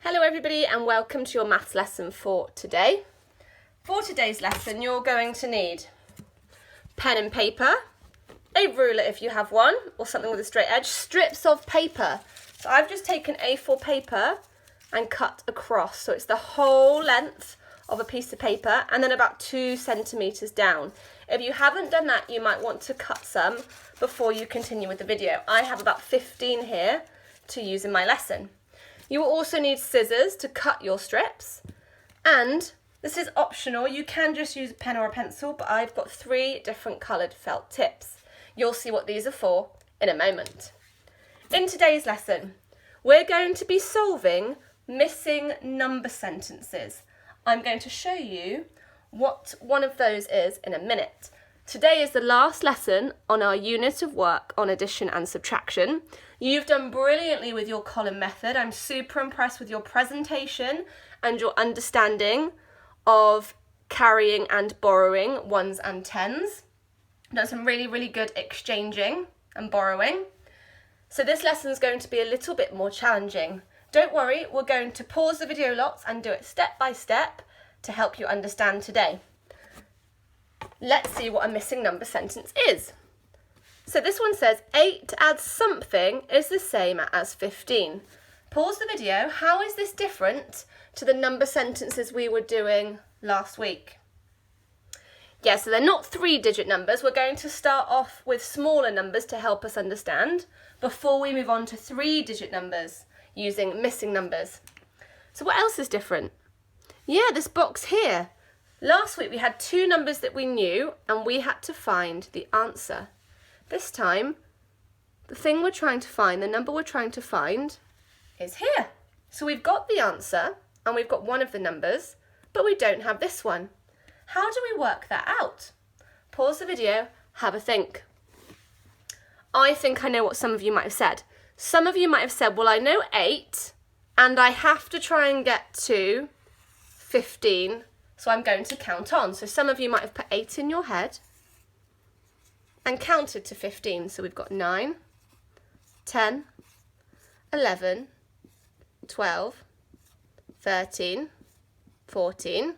Hello everybody and welcome to your maths lesson for today. For today's lesson you're going to need pen and paper, a ruler if you have one or something with a straight edge, strips of paper. So I've just taken A4 paper and cut across, so it's the whole length of a piece of paper and then about 2 centimetres down. If you haven't done that you might want to cut some before you continue with the video. I have about 15 here to use in my lesson. You will also need scissors to cut your strips, and this is optional, you can just use a pen or a pencil, but I've got 3 different coloured felt tips. You'll see what these are for in a moment. In today's lesson, we're going to be solving missing number sentences. I'm going to show you what one of those is in a minute. Today is the last lesson on our unit of work on addition and subtraction. You've done brilliantly with your column method. I'm super impressed with your presentation and your understanding of carrying and borrowing ones and tens. Done some really good exchanging and borrowing. So this lesson is going to be a little bit more challenging. Don't worry, we're going to pause the video lots and do it step by step to help you understand today. Let's see what a missing number sentence is. So this one says 8 add something is the same as 15. Pause the video. How is this different to the number sentences we were doing last week? Yeah, so they're not 3-digit numbers. We're going to start off with smaller numbers to help us understand before we move on to 3-digit numbers using missing numbers. So what else is different? Yeah, this box here. Last week we had 2 numbers that we knew and we had to find the answer. This time, the thing we're trying to find, the number we're trying to find, is here. So we've got the answer and we've got one of the numbers, but we don't have this one. How do we work that out? Pause the video, have a think. I think I know what some of you might have said. Some of you might have said, well, I know 8 and I have to try and get to 15. So I'm going to count on. So some of you might have put 8 in your head and counted to 15. So we've got 9, 10, 11, 12, 13, 14,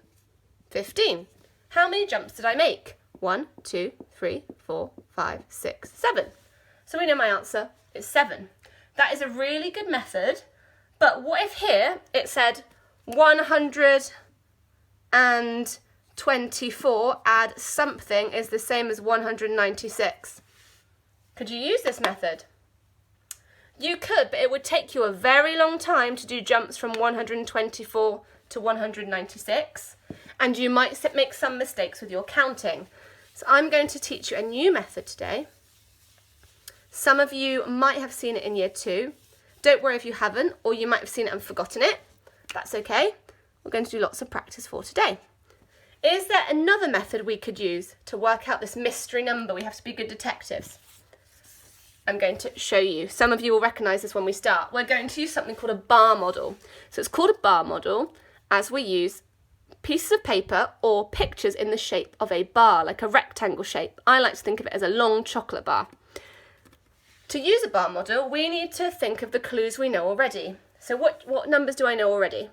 15. How many jumps did I make? 1, 2, 3, 4, 5, 6, 7. So we know my answer is 7. That is a really good method. But what if here it said 124 add something is the same as 196. Could you use this method? You could, but it would take you a very long time to do jumps from 124 to 196, and you might make some mistakes with your counting. So I'm going to teach you a new method today. Some of you might have seen it in year 2. Don't worry if you haven't, or you might have seen it and forgotten it. That's okay. We're going to do lots of practice for today. Is there another method we could use to work out this mystery number? We have to be good detectives. I'm going to show you. Some of you will recognise this when we start. We're going to use something called a bar model. So it's called a bar model as we use pieces of paper or pictures in the shape of a bar, like a rectangle shape. I like to think of it as a long chocolate bar. To use a bar model, we need to think of the clues we know already. So what numbers do I know already?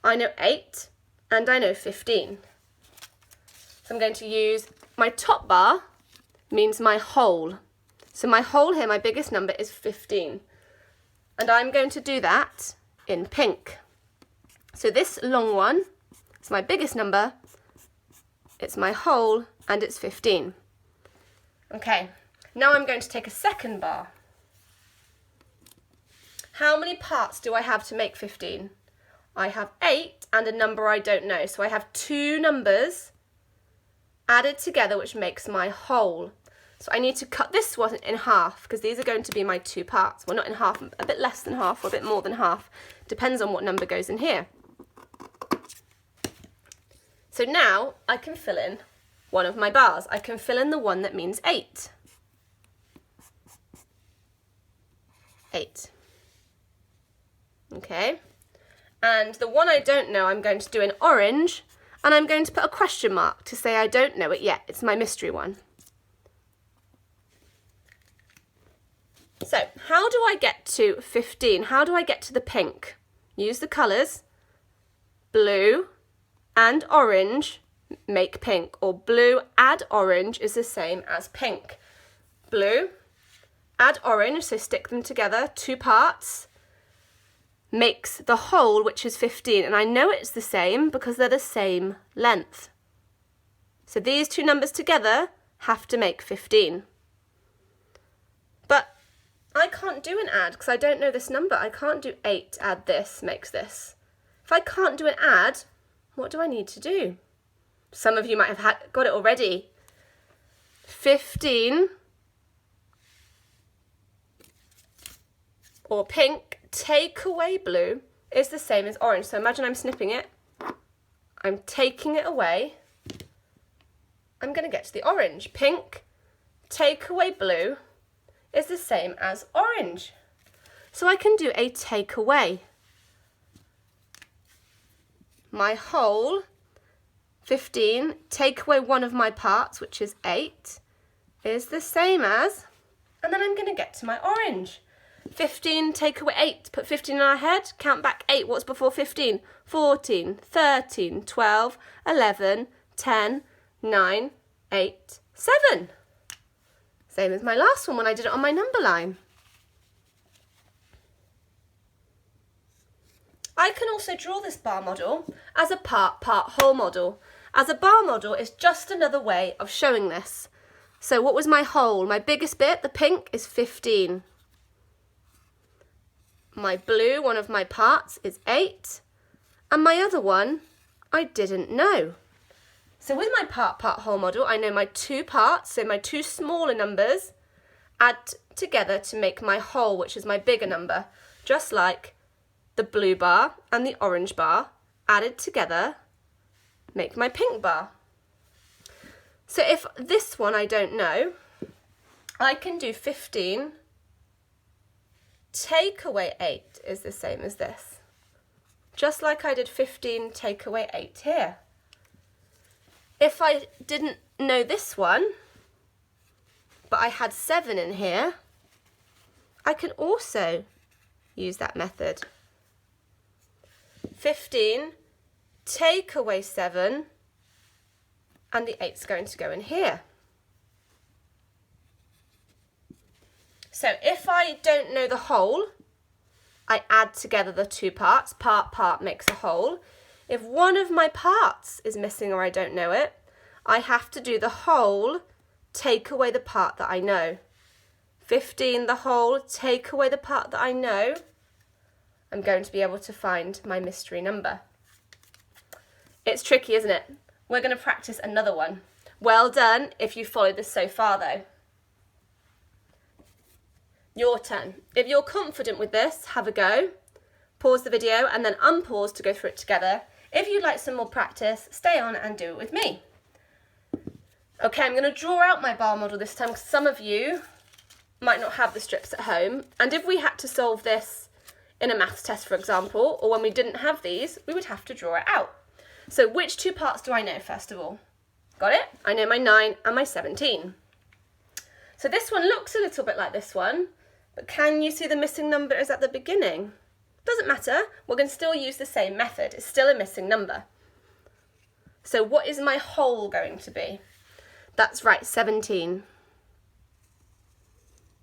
I know 8 and I know 15. So I'm going to use my top bar, means my whole. So my whole here, my biggest number is 15. And I'm going to do that in pink. So this long one is my biggest number, it's my whole, and it's 15. Okay, now I'm going to take a second bar. How many parts do I have to make 15? I have 8 and a number I don't know. So I have 2 numbers added together, which makes my whole. So I need to cut this one in half because these are going to be my 2 parts. Well, not in half, a bit less than half or a bit more than half. Depends on what number goes in here. So now I can fill in one of my bars. I can fill in the one that means 8. 8. Okay. And the one I don't know, I'm going to do in orange, and I'm going to put a question mark to say I don't know it yet. It's my mystery one. So how do I get to 15? How do I get to the pink? use the colours. Blue and orange make pink, or blue add orange is the same as pink. Blue, add orange, so stick them together, 2 parts, makes the whole, which is 15. And I know it's the same because they're the same length. So these 2 numbers together have to make 15. But I can't do an add because I don't know this number. I can't do 8 add this makes this. If I can't do an add, what do I need to do? Some of you might have got it already. 15 or pink, take away blue is the same as orange. So imagine I'm snipping it. I'm taking it away. I'm going to get to the orange. Pink, take away blue is the same as orange. So I can do a take away. My whole, 15, take away one of my parts, which is 8, is the same as, and then I'm going to get to my orange. 15, take away 8, put 15 in our head, count back 8, what's before 15? 14, 13, 12, 11, 10, 9, 8, 7. Same as my last one when I did it on my number line. I can also draw this bar model as a part-whole model. As a bar model is just another way of showing this. So what was my whole? My biggest bit, the pink, is 15. My blue, one of my parts, is 8. And my other one, I didn't know. So with my part-whole model, I know my 2 parts, so my 2 smaller numbers, add together to make my whole, which is my bigger number, just like the blue bar and the orange bar added together make my pink bar. So if this one I don't know, I can do 15, take away 8 is the same as this. Just like I did 15, take away 8 here. If I didn't know this one, but I had 7 in here, I can also use that method. 15, take away 7, and the 8's going to go in here. So if I don't know the whole, I add together the 2 parts. Part makes a whole. If one of my parts is missing or I don't know it, I have to do the whole, take away the part that I know. 15, the whole, take away the part that I know. I'm going to be able to find my mystery number. It's tricky, isn't it? We're going to practice another one. Well done if you followed this so far though. Your turn. If you're confident with this, have a go. Pause the video and then unpause to go through it together. If you'd like some more practice, stay on and do it with me. Okay, I'm going to draw out my bar model this time because some of you might not have the strips at home. And if we had to solve this in a maths test, for example, or when we didn't have these, we would have to draw it out. So which 2 parts do I know, first of all? Got it? I know my 9 and my 17. So this one looks a little bit like this one, but can you see the missing number is at the beginning? Doesn't matter, we're going to still use the same method. It's still a missing number. So what is my whole going to be? That's right, 17.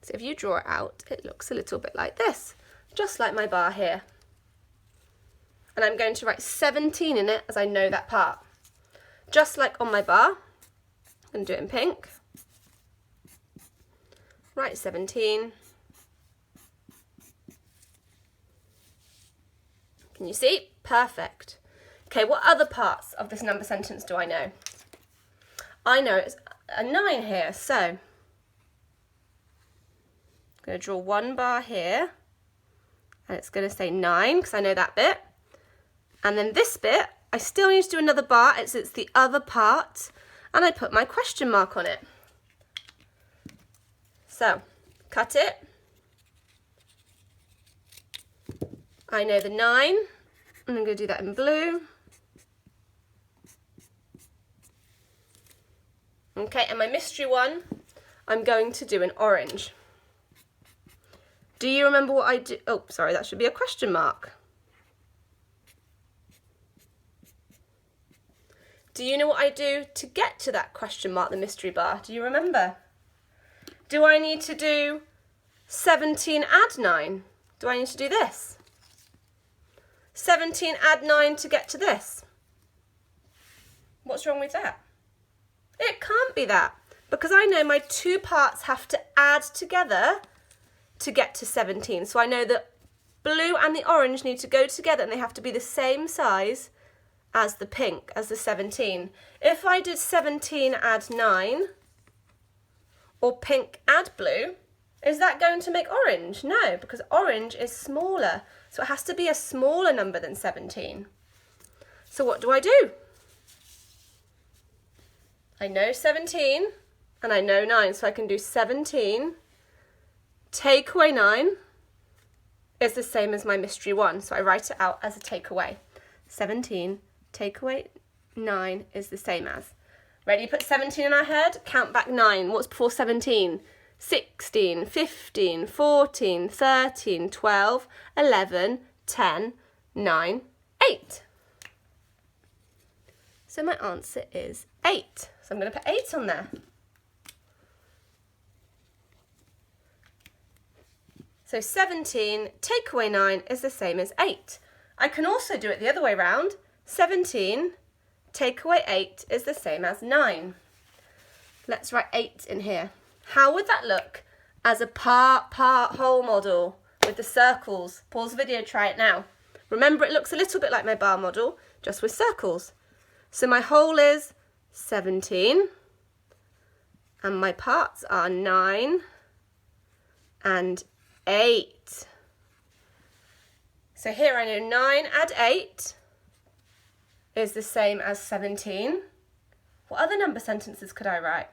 So if you draw it out, it looks a little bit like this, just like my bar here. And I'm going to write 17 in it as I know that part. Just like on my bar, I'm going to do it in pink. Write 17. Can you see? Perfect. Okay, what other parts of this number sentence do I know? I know it's a 9 here, so I'm going to draw one bar here, and it's going to say 9 because I know that bit. And then this bit, I still need to do another bar, it's the other part, and I put my question mark on it. So, cut it. I know the 9, and I'm going to do that in blue. Okay, and my mystery one, I'm going to do in orange. Do you remember what I do? Oh, sorry, that should be a question mark. Do you know what I do to get to that question mark, the mystery bar? Do you remember? Do I need to do 17 add 9? Do I need to do this? 17 add 9 to get to this? What's wrong with that? It can't be that, because I know my two parts have to add together to get to 17. So I know that blue and the orange need to go together and they have to be the same size as the pink, as the 17. If I did 17 add 9 or pink add blue, is that going to make orange? No, because orange is smaller. So it has to be a smaller number than 17. So what do? I know 17 and I know 9, so I can do 17 take away 9 is the same as my mystery 1. So I write it out as a takeaway. 17 take away 9 is the same as. Ready to put 17 in our head? Count back 9. What's before 17? 16, 15, 14, 13, 12, 11, 10, 9, 8. So my answer is 8. So I'm going to put 8 on there. So 17 take away 9 is the same as 8. I can also do it the other way around. 17 take away 8 is the same as 9. Let's write 8 in here. How would that look as a part whole model with the circles? Pause the video, try it now. Remember, it looks a little bit like my bar model, just with circles. So my whole is 17 and my parts are 9 and 8. So here I know 9 add 8 is the same as 17. What other number sentences could I write?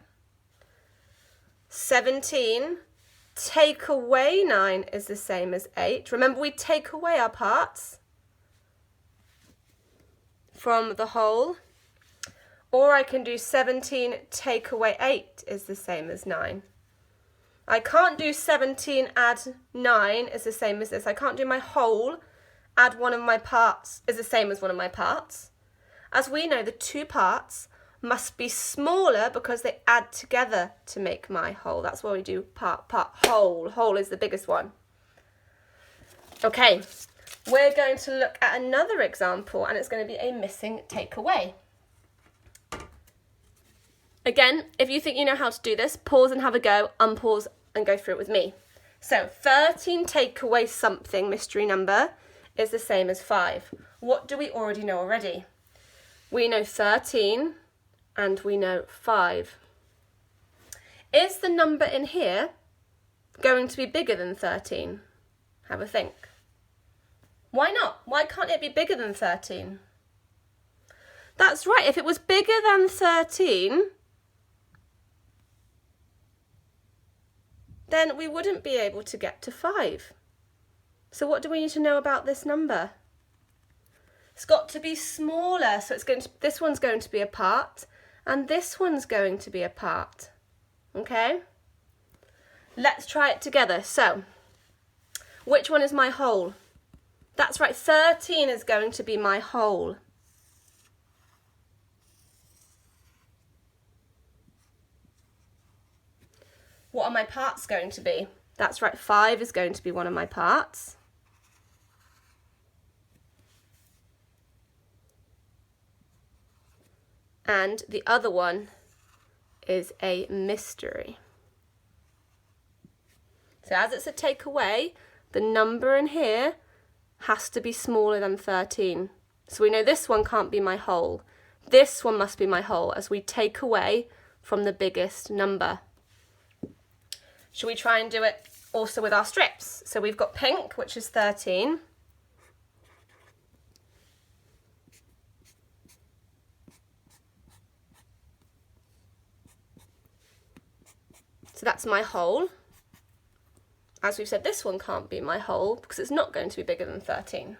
17 take away 9 is the same as 8. Remember, we take away our parts from the whole. Or I can do 17 take away 8 is the same as 9. I can't do 17 add 9 is the same as this. I can't do my whole add one of my parts is the same as one of my parts. As we know, the two parts must be smaller because they add together to make my whole. That's why we do part, whole. Whole is the biggest one. Okay, we're going to look at another example and it's going to be a missing takeaway. Again, if you think you know how to do this, pause and have a go, unpause and go through it with me. So 13 take away something, mystery number, is the same as 5. What do we already know already? We know 13 and we know 5. Is the number in here going to be bigger than 13? Have a think. Why not? Why can't it be bigger than 13? That's right, if it was bigger than 13, then we wouldn't be able to get to 5. So what do we need to know about this number? It's got to be smaller, so this one's going to be a part, and this one's going to be a part. Okay? Let's try it together. So, which one is my whole? That's right, 13 is going to be my whole. What are my parts going to be? That's right, 5 is going to be one of my parts. And the other one is a mystery. So as it's a takeaway, the number in here has to be smaller than 13. So we know this one can't be my whole. This one must be my whole as we take away from the biggest number. Shall we try and do it also with our strips? So we've got pink, which is 13. So that's my whole. As we've said, this one can't be my whole because it's not going to be bigger than 13.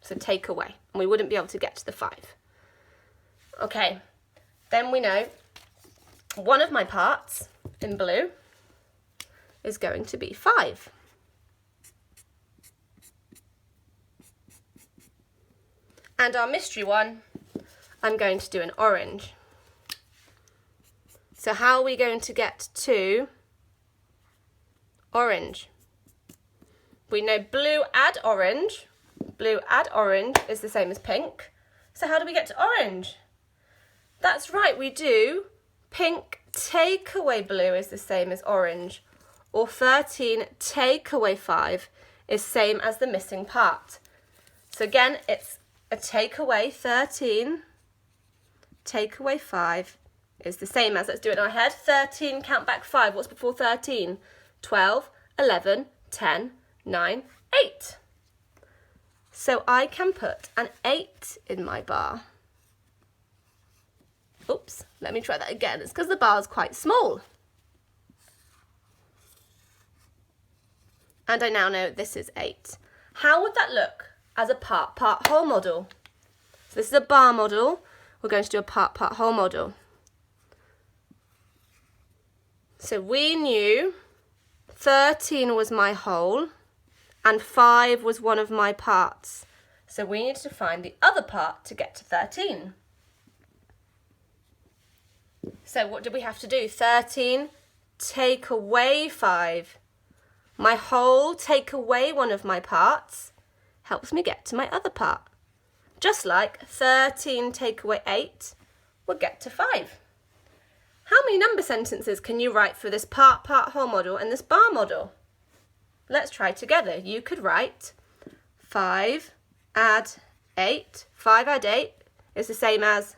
So take away, and we wouldn't be able to get to the 5. Okay, then we know one of my parts in blue is going to be 5. And our mystery one, I'm going to do an orange. So how are we going to get to orange? We know blue add orange. Blue add orange is the same as pink. So how do we get to orange? That's right, we do. Pink take away blue is the same as orange. Or 13 take away 5 is same as the missing part. So again, it's a take away 13, take away 5 is the same as, let's do it in our head, 13, count back 5. What's before 13? 12, 11, 10, 9, 8. So I can put an 8 in my bar. Oops, let me try that again. It's because the bar is quite small. And I now know this is 8. How would that look as a part-part whole model? So this is a bar model. We're going to do a part-part whole model. So we knew 13 was my whole and 5 was one of my parts. So we need to find the other part to get to 13. So what do we have to do? 13, take away 5. My whole take away one of my parts helps me get to my other part. Just like 13 take away 8 will get to 5. How many number sentences can you write for this part-part whole model and this bar model? Let's try together. You could write 5 add 8. 5 add 8 is the same as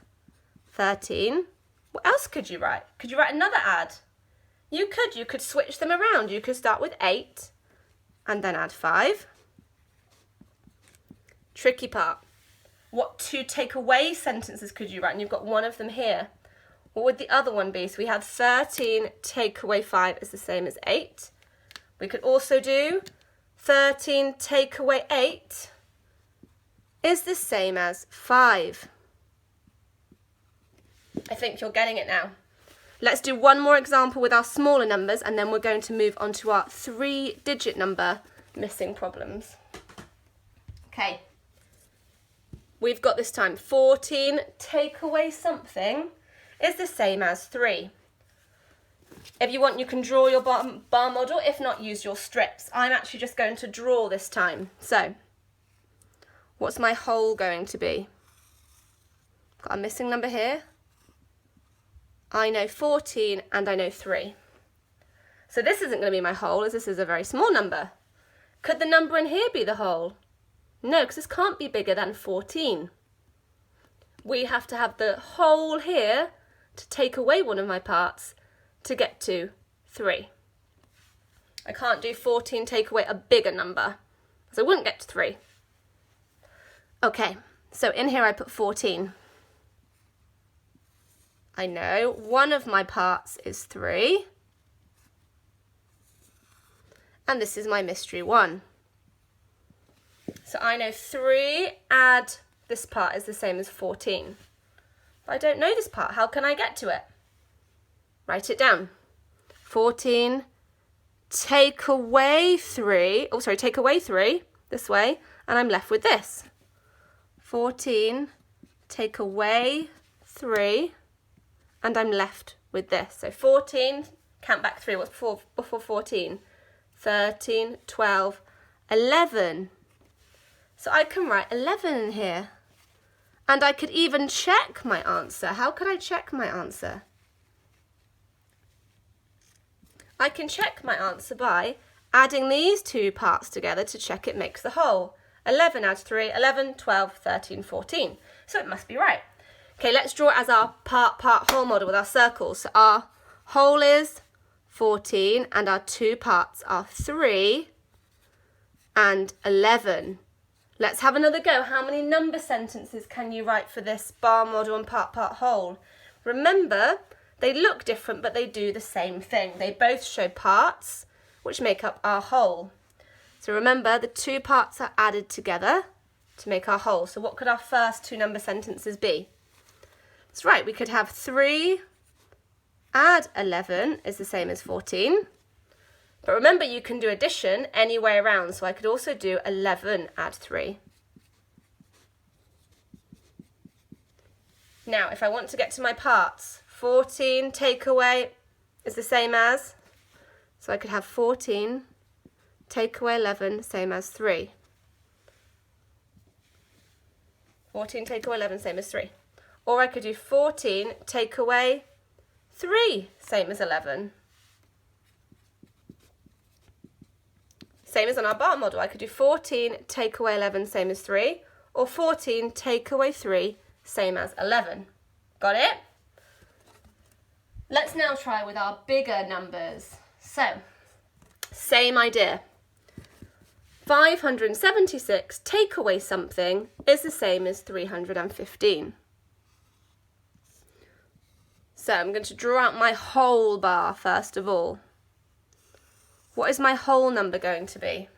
13. What else could you write? Could you write another add? You could switch them around. You could start with 8 and then add 5. Tricky part. What two take away sentences could you write? And you've got one of them here. What would the other one be? So we had 13 take away 5 is the same as 8. We could also do 13 take away 8 is the same as 5. I think you're getting it now. Let's do one more example with our smaller numbers and then we're going to move on to our 3-digit number missing problems. Okay, we've got this time 14 take away something is the same as 3. If you want, you can draw your bar model. If not, use your strips. I'm actually just going to draw this time. So, what's my whole going to be? Got a missing number here. I know 14 and I know 3. So this isn't going to be my whole as this is a very small number. Could the number in here be the whole? No, because this can't be bigger than 14. We have to have the whole here to take away one of my parts to get to 3. I can't do 14 take away a bigger number, so I wouldn't get to 3. Okay, so in here I put 14. I know one of my parts is 3. And this is my mystery 1. So I know 3 add this part is the same as 14. But I don't know this part. How can I get to it? Write it down. 14 take away 3. Oh, sorry, take away 3 this way. And I'm left with this. 14 take away 3. And I'm left with this. So 14, count back 3. What's before 14? 13, 12, 11. So I can write 11 in here. And I could even check my answer. How could I check my answer? I can check my answer by adding these two parts together to check it makes the whole. 11 adds 3, 11, 12, 13, 14. So it must be right. Okay, let's draw it as our part-part whole model with our circles. So our whole is 14 and our two parts are 3 and 11. Let's have another go. How many number sentences can you write for this bar model and part-part whole? Remember, they look different, but they do the same thing. They both show parts, which make up our whole. So remember, the two parts are added together to make our whole. So what could our first two number sentences be? That's right, we could have 3 add 11 is the same as 14. But remember, you can do addition any way around. So I could also do 11 add 3. Now, if I want to get to my parts, 14 take away is the same as, so I could have 14 take away 11, same as 3. 14 take away 11, same as 3. Or I could do 14 take away 3, same as 11. Same as on our bar model, I could do 14 take away 11, same as 3, or 14 take away 3, same as 11. Got it? Let's now try with our bigger numbers. So, same idea. 576 take away something is the same as 315. So I'm going to draw out my whole bar first of all. What is my whole number going to be?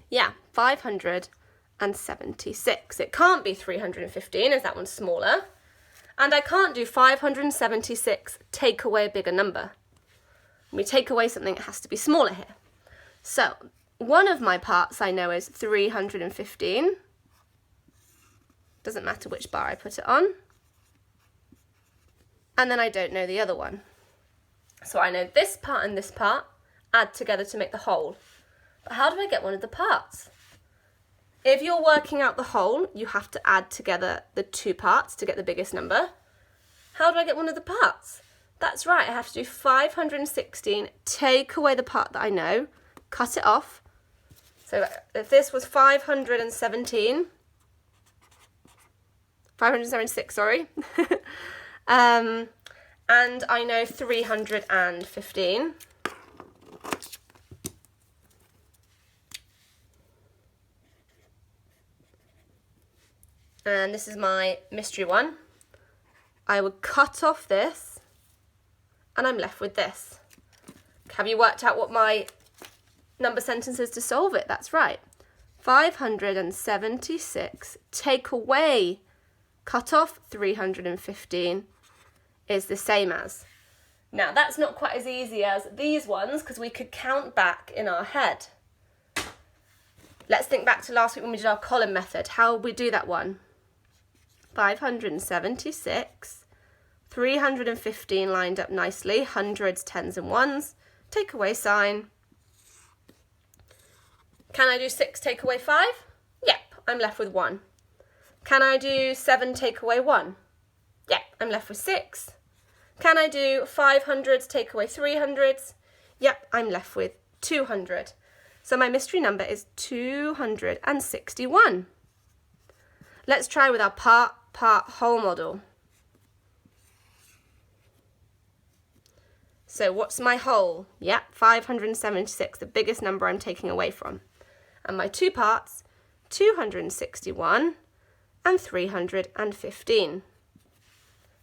Yeah, 576. It can't be 315 as that one's smaller. And I can't do 576 take away a bigger number. When we take away something, it has to be smaller here. So one of my parts I know is 315. Doesn't matter which bar I put it on. And then I don't know the other one. So I know this part and this part add together to make the whole. But how do I get one of the parts? If you're working out the whole, you have to add together the two parts to get the biggest number. How do I get one of the parts? That's right, I have to do 516, take away the part that I know, cut it off. So if this was 576, sorry. And I know 315. And this is my mystery one. I would cut off this and I'm left with this. Have you worked out what my number sentence is to solve it? That's right. 576 take away, cut off 315 is the same as. Now that's not quite as easy as these ones because we could count back in our head. Let's think back to last week when we did our column method. How would we do that one? 576, 315 lined up nicely, hundreds, tens and ones, take away sign. Can I do 6 take away 5? Yep, I'm left with 1. Can I do 7 take away 1? Yep, I'm left with 6. Can I do 500s take away 300s? Yep, I'm left with 200. So my mystery number is 261. Let's try with our part whole model. So what's my whole? Yep, 576, the biggest number I'm taking away from. And my two parts, 261 and 315.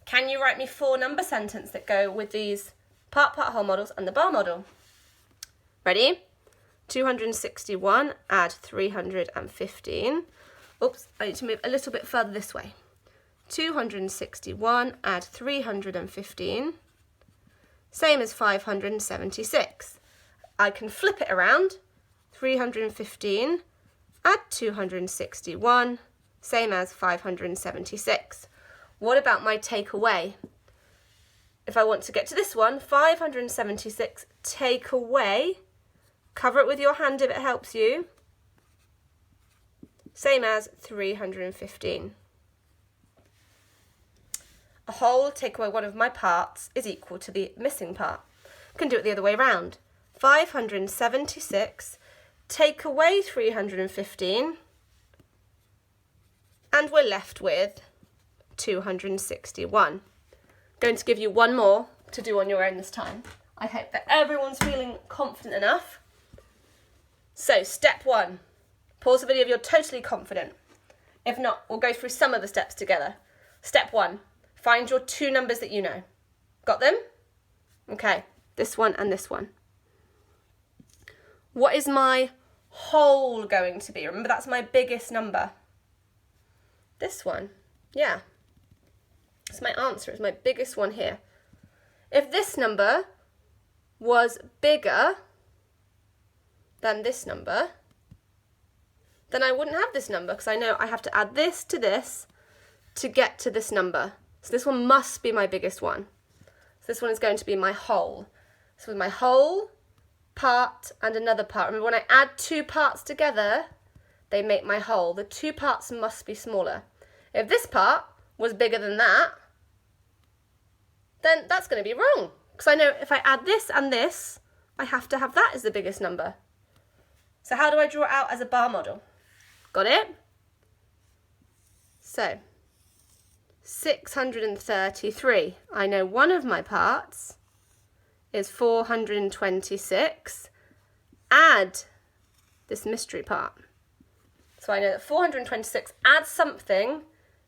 Can you write me 4 number sentences that go with these part whole models and the bar model? Ready? 261 add 315. Oops, I need to move a little bit further this way. 261 add 315, same as 576. I can flip it around. 315 add 261, same as 576. What about my take away? If I want to get to this one, 576 take away, cover it with your hand if it helps you, same as 315. A whole take away one of my parts is equal to the missing part. I can do it the other way around. 576 take away 315 and we're left with 261. Going to give you one more to do on your own this time. I hope that everyone's feeling confident enough. So step 1, pause the video if you're totally confident. If not, we'll go through some of the steps together. Step 1, find your 2 numbers that you know. Got them? Okay, this one and this one. What is my whole going to be? Remember, that's my biggest number. This one, yeah. That's my answer, it's my biggest one here. If this number was bigger than this number, then I wouldn't have this number because I know I have to add this to get to this number. So this one must be my biggest one. So this one is going to be my whole. So with my whole, part, and another part. Remember, when I add two parts together, they make my whole. The two parts must be smaller. If this part was bigger than that, then that's going to be wrong. Because I know if I add this and this, I have to have that as the biggest number. So how do I draw it out as a bar model? Got it? So, 633. I know one of my parts is 426. Add this mystery part. So I know that 426 add something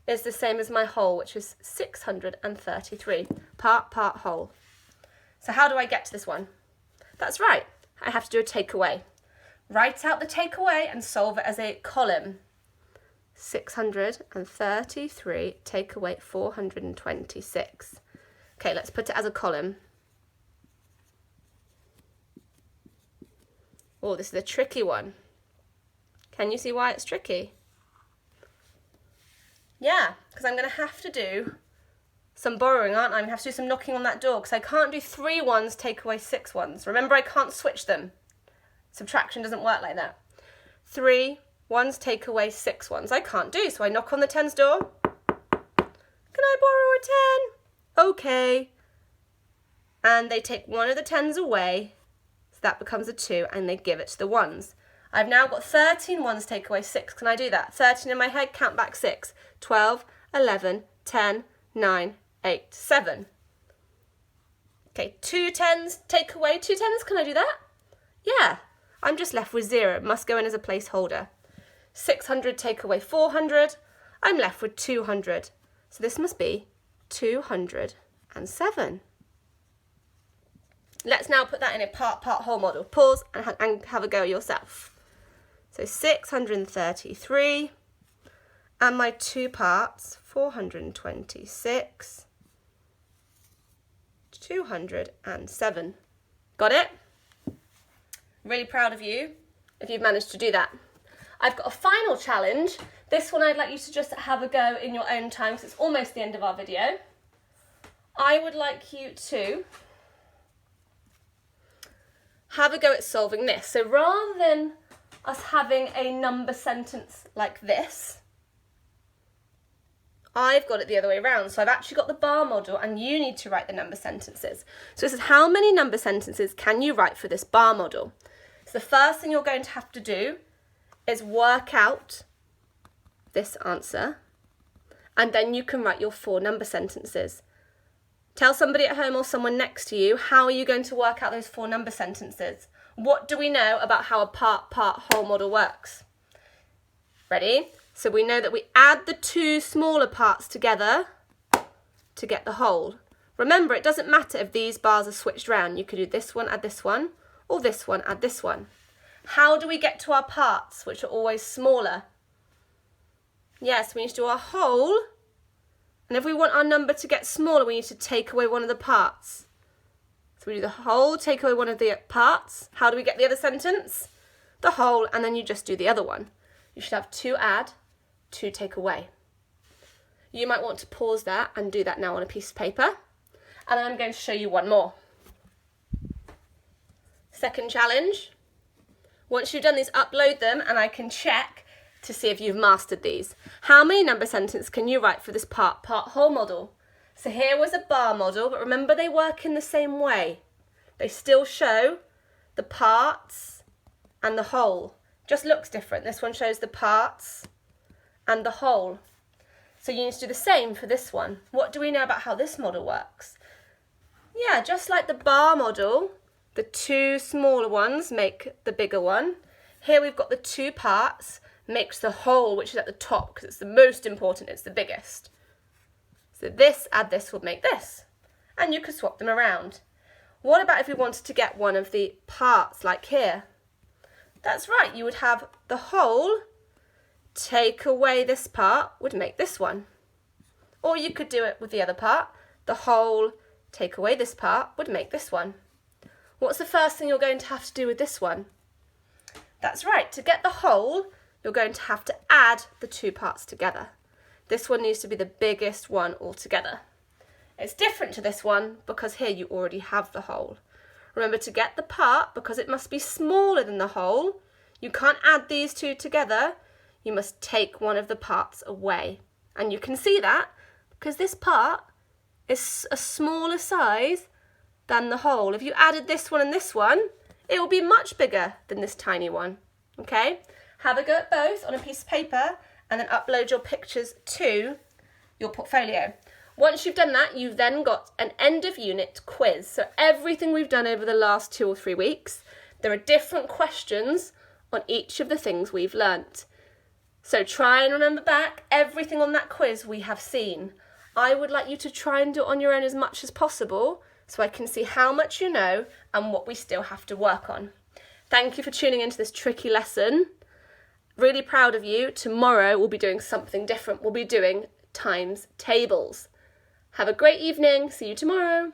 is the same as my whole, which is 633. Part, whole. So how do I get to this one? That's right. I have to do a takeaway. Write out the takeaway and solve it as a column. 633 take away 426. Okay, let's put it as a column. Oh, this is a tricky one. Can you see why it's tricky? Yeah, because I'm going to have to do some borrowing, aren't I? I'm going to have to do some knocking on that door because I can't do 3 ones take away 6 ones. Remember, I can't switch them. Subtraction doesn't work like that. 3 ones take away 6 ones. I can't do, so I knock on the 10's door. Can I borrow a 10? Okay. And they take one of the 10's away, so that becomes a 2, and they give it to the ones. I've now got 13 ones take away 6. Can I do that? 13 in my head, count back 6. 12, 11, 10, 9, 8, 7. Okay, 2 10's take away 2 10's. Can I do that? Yeah. I'm just left with 0. It must go in as a placeholder. 600 take away 400. I'm left with 200. So this must be 207. Let's now put that in a part, whole model. Pause and have a go yourself. So 633. And my 2 parts, 426. 207. Got it? Really proud of you if you've managed to do that. I've got a final challenge. This one I'd like you to just have a go in your own time because it's almost the end of our video. I would like you to have a go at solving this. So rather than us having a number sentence like this, I've got it the other way around. So I've actually got the bar model and you need to write the number sentences. So this is how many number sentences can you write for this bar model? So the first thing you're going to have to do is work out this answer and then you can write your 4 number sentences. Tell somebody at home or someone next to you, how are you going to work out those 4 number sentences? What do we know about how a part, whole model works? Ready? So we know that we add the 2 smaller parts together to get the whole. Remember, it doesn't matter if these bars are switched around. You could do this one, add this one, or this one, add this one. How do we get to our parts, which are always smaller? Yes, we need to do our whole, and if we want our number to get smaller, we need to take away one of the parts. So we do the whole, take away one of the parts. How do we get the other sentence? The whole, and then you just do the other one. You should have 2 add, 2 take away. You might want to pause that and do that now on a piece of paper. And I'm going to show you one more. Second challenge. Once you've done these, upload them and I can check to see if you've mastered these. How many number sentences can you write for this part, whole model? So here was a bar model, but remember they work in the same way. They still show the parts and the whole. Just looks different. This one shows the parts and the whole. So you need to do the same for this one. What do we know about how this model works? Yeah, just like the bar model, the 2 smaller ones make the bigger one. Here we've got the 2 parts, makes the whole, which is at the top because it's the most important, it's the biggest. So this, add this will make this. And you could swap them around. What about if we wanted to get one of the parts, like here? That's right, you would have the whole, take away this part, would make this one. Or you could do it with the other part. The whole, take away this part, would make this one. What's the first thing you're going to have to do with this one? That's right, to get the whole, you're going to have to add the 2 parts together. This one needs to be the biggest one altogether. It's different to this one because here you already have the whole. Remember to get the part, because it must be smaller than the whole. You can't add these two together. You must take one of the parts away. And you can see that because this part is a smaller size than the whole. If you added this one and this one, it will be much bigger than this tiny one. Okay? Have a go at both on a piece of paper and then upload your pictures to your portfolio. Once you've done that, you've then got an end of unit quiz. So everything we've done over the last 2 or 3 weeks, there are different questions on each of the things we've learnt. So try and remember back everything on that quiz we have seen. I would like you to try and do it on your own as much as possible so I can see how much you know and what we still have to work on. Thank you for tuning into this tricky lesson. Really proud of you. Tomorrow we'll be doing something different. We'll be doing times tables. Have a great evening. See you tomorrow.